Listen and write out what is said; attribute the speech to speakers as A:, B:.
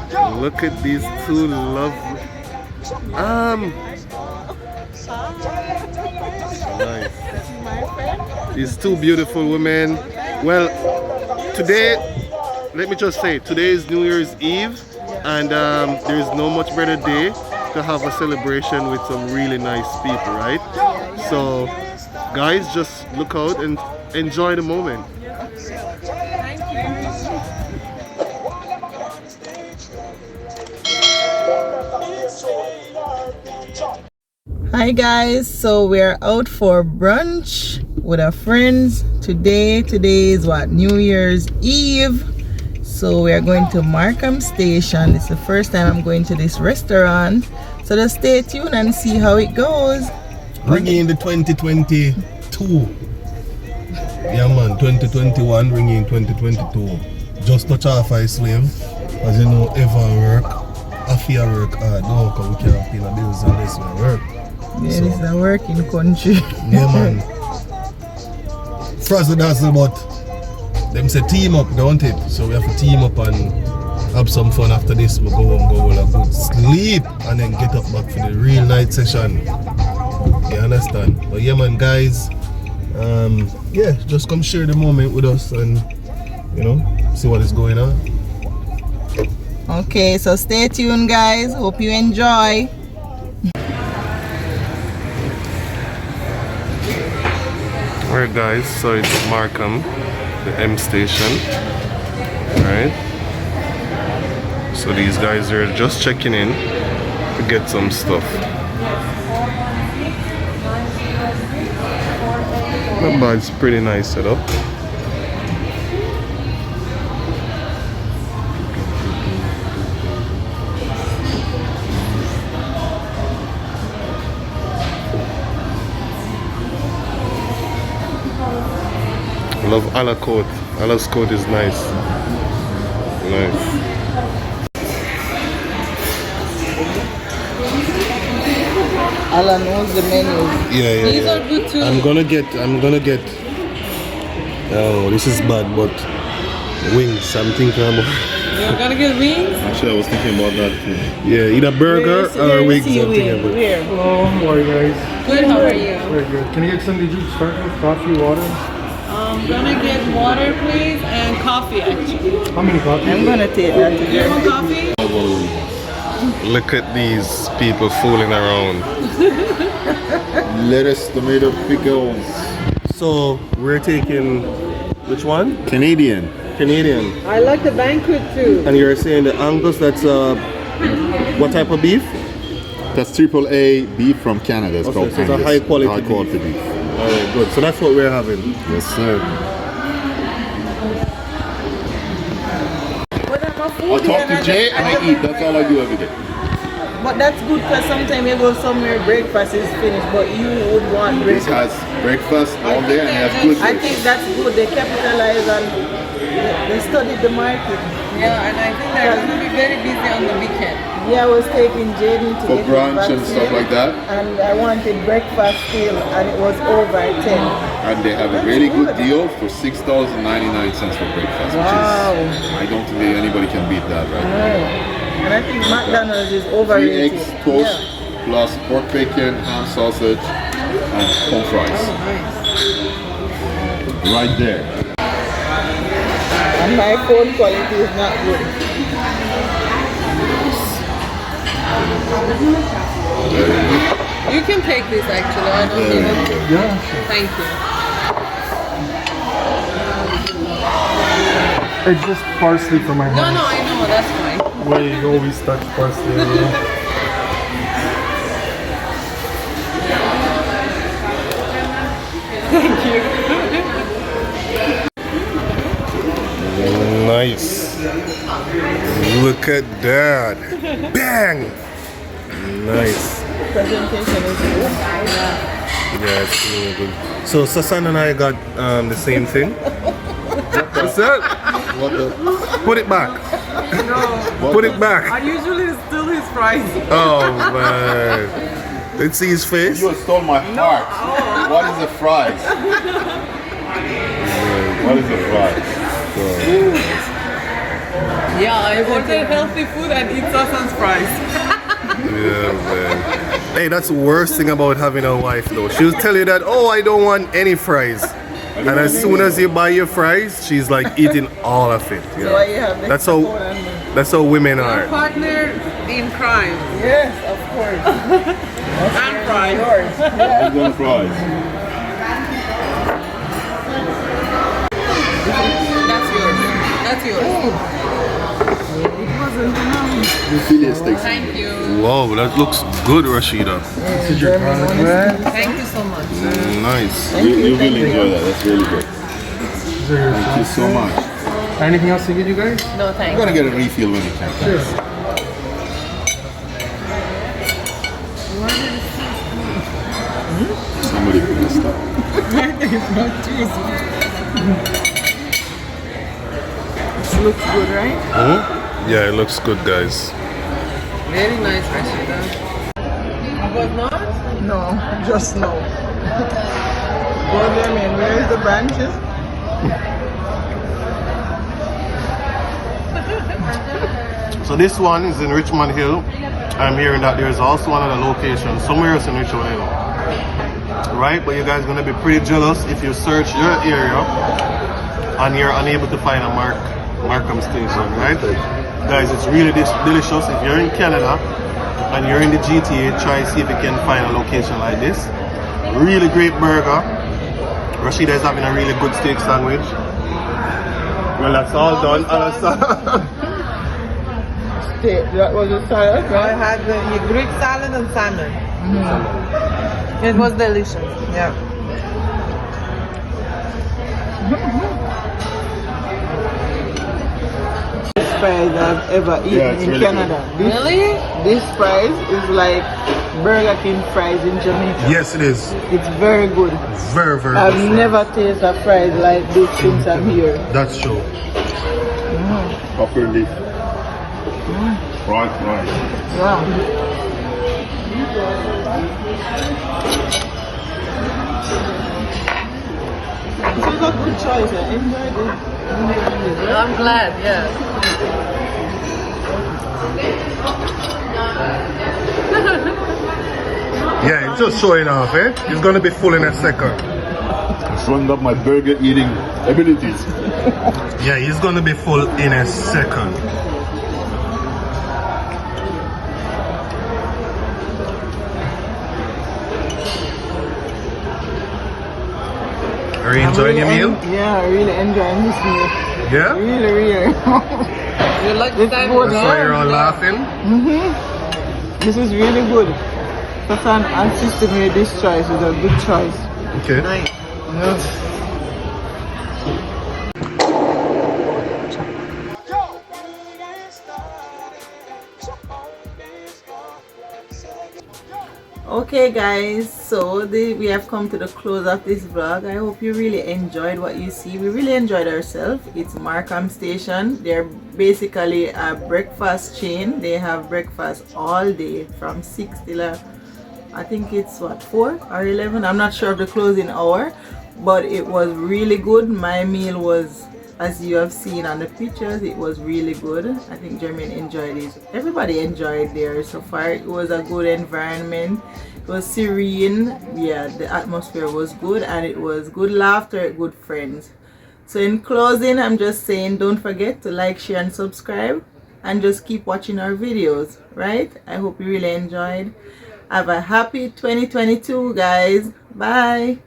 A: Look at these two lovely. Nice. These two beautiful women. Well, today, let me just say, today is New Year's Eve, and there is no much better day to have a celebration with some really nice people, right? So, guys, just look out and enjoy the moment.
B: Hi guys, so we're out for brunch with our friends today. Today is what, New Year's Eve. So we are going to Markham Station. It's the first time I'm going to this restaurant. So just stay tuned and see how it goes.
A: Bringing in the 2022. Yeah man, 2021 bringing in 2022. Just touch off I slave. As you know, ever work. After work hard, no, because we can't pay the bills unless we work.
B: Yeah, so, this is a working country.
A: Yeah man. Frazzle dazzle, but them say team up, don't it? So we have to team up and have some fun after this. We go home, go a good sleep, and then get up back for the real night session. You understand? But yeah man, guys, yeah, just come share the moment with us and, you know, see what is going on.
B: Okay, so stay tuned guys. Hope you enjoy.
A: Alright guys, so it's Markham, the M station. Alright. So these guys are just checking in to get some stuff. Not bad, it's pretty nice setup. I love Allah's coat. Allah's coat is nice. Nice.
B: Allah knows the menus.
A: Yeah.
C: These are good too.
A: I'm gonna get oh, this is bad, but wings, I'm thinking about.
C: You're gonna get wings?
D: Actually, I was thinking about that too.
A: Yeah, either burger or wings, I'm thinking about.
E: Hello, how are you guys?
C: Good, how are you?
E: Very good. Can you get some, did you start with coffee, water?
C: I'm gonna get water please and coffee actually.
E: How many coffee?
B: I'm gonna take that
C: You
B: together.
C: want coffee?
A: Look at these people fooling around.
D: Lettuce, tomato, pickles.
A: So we're taking which one?
D: Canadian.
A: Canadian.
C: I like the banquet too.
A: And you're saying the Angus, that's what type of beef?
D: That's AAA beef from Canada. It's called
A: so it's a
D: Angus.
A: high quality
D: beef.
A: Alright, good. So that's what we're having.
D: Yes, sir. I'll talk to Jay and I eat. That's all I do every day.
B: But that's good because sometimes you go somewhere, breakfast is finished, but you would want
D: This
B: breakfast.
D: has breakfast all day and it has good
B: I think that's good. They capitalize on, they studied the market.
C: Yeah, and I think they're gonna be very busy on the weekend.
B: Yeah, I was taking Jaden to
D: for
B: get
D: brunch
B: his
D: and stuff
B: vaccine,
D: like that.
B: and I wanted breakfast still, and it was over 10.
D: And they have a really good deal for $6.99 for breakfast.
B: Wow.
D: Which is, I don't think anybody can beat that, right?
B: No. And I think McDonald's is
D: 3
B: overrated.
D: eggs, toast, plus pork bacon, ham sausage, and home fries. Right there.
B: And my phone quality is not good.
C: You can take this actually, I don't need it.
E: Yeah, sure.
C: Thank you.
E: It's just parsley for my
C: No,
E: hands.
C: no, I know, that's fine.
E: Where you always touch parsley.
C: Thank you.
A: Nice. Look at that. Bang! Nice.
B: Presentation is good.
A: Yeah, it's really good. So Sasan and I got the same thing. What's that?
D: What the?
A: Put it back.
C: No,
A: Put it back.
C: I usually steal his fries.
A: Oh man. Let's see his face.
D: You stole my heart. What is the fries? What is the fries? So,
C: Yeah, I ordered healthy food and eat sauce and fries.
A: Yeah, man. Hey, that's the worst thing about having a wife though. She'll tell you that, oh, I don't want any fries. And as soon as you buy your fries, she's like eating all of it.
B: So why you have
A: That's how women are.
C: Partner in crime.
B: Yes, of course.
C: And fries.
D: I'm gonna fries.
C: That's yours. That's yours.
D: Filet steaks.
C: Thank you.
A: Wow, that looks good, Rashida.
E: This is your garlic bread.
C: Thank you so much.
A: Nice.
D: You will enjoy that. That's really good.
E: These are your
D: Thank you so much.
E: Anything else to get you guys?
C: No,
D: I'm
C: thanks.
D: gonna get a refill when you can.
E: Sure.
D: Somebody put this stuff.
B: This looks good, right?
A: Yeah, it looks good, guys.
C: Very nice, Rashida. But not?
B: No, just no. Well, I mean, where is the branches?
A: So this one is in Richmond Hill. I'm hearing that there's also another location somewhere else in Richmond Hill. Right? But you guys are gonna be pretty jealous if you search your area and you're unable to find a Markham station, right? Guys, it's really delicious. If you're in Canada and you're in the GTA, try see if you can find a location like this. Really great burger. Rashida is having a really good steak sandwich. Well, that's all done.
B: That was a salad,
C: I
B: right?
C: had the Greek salad and salmon. It was delicious. Yeah.
B: Best fries I've ever eaten
D: Yeah, it's
B: in
D: really
B: Canada.
C: Really?
B: This fries is like Burger King fries in Jamaica.
A: Yes, it is.
B: It's very good.
A: Very, very
B: I've
A: good fries.
B: never tasted a fries like this since I'm here.
A: That's true.
D: Puffer leaf. Fried rice.
B: Yeah. This is a good choice. I enjoyed it.
C: I'm glad, yeah.
A: Yeah, it's just showing off, eh? It's gonna be full in a second.
D: Showing up my burger eating abilities.
A: Yeah, he's gonna be full in a second. Are you enjoying your meal?
B: Yeah, I really enjoying this meal.
A: Yeah?
B: Really, really.
C: You like the time
B: good.
A: That's why you're all laughing?
B: This is really good. Safan and sister made this choice. It's a good choice.
A: Okay.
C: Nice.
B: Yes. Okay guys, so we have come to the close of this vlog. I hope you really enjoyed what you see. We really enjoyed ourselves. It's Markham Station. They're basically a breakfast chain. They have breakfast all day from 6 till I think it's what, 4 or 11. I'm not sure of the closing hour, but it was really good. My meal was, as you have seen on the pictures, it was really good. I think Jermaine enjoyed it. Everybody enjoyed there so far. It was a good environment. It was serene. Yeah, the atmosphere was good, and it was good laughter, good friends. So in closing, I'm just saying, don't forget to like, share and subscribe, and just keep watching our videos, right? I hope you really enjoyed. Have a happy 2022, guys. Bye.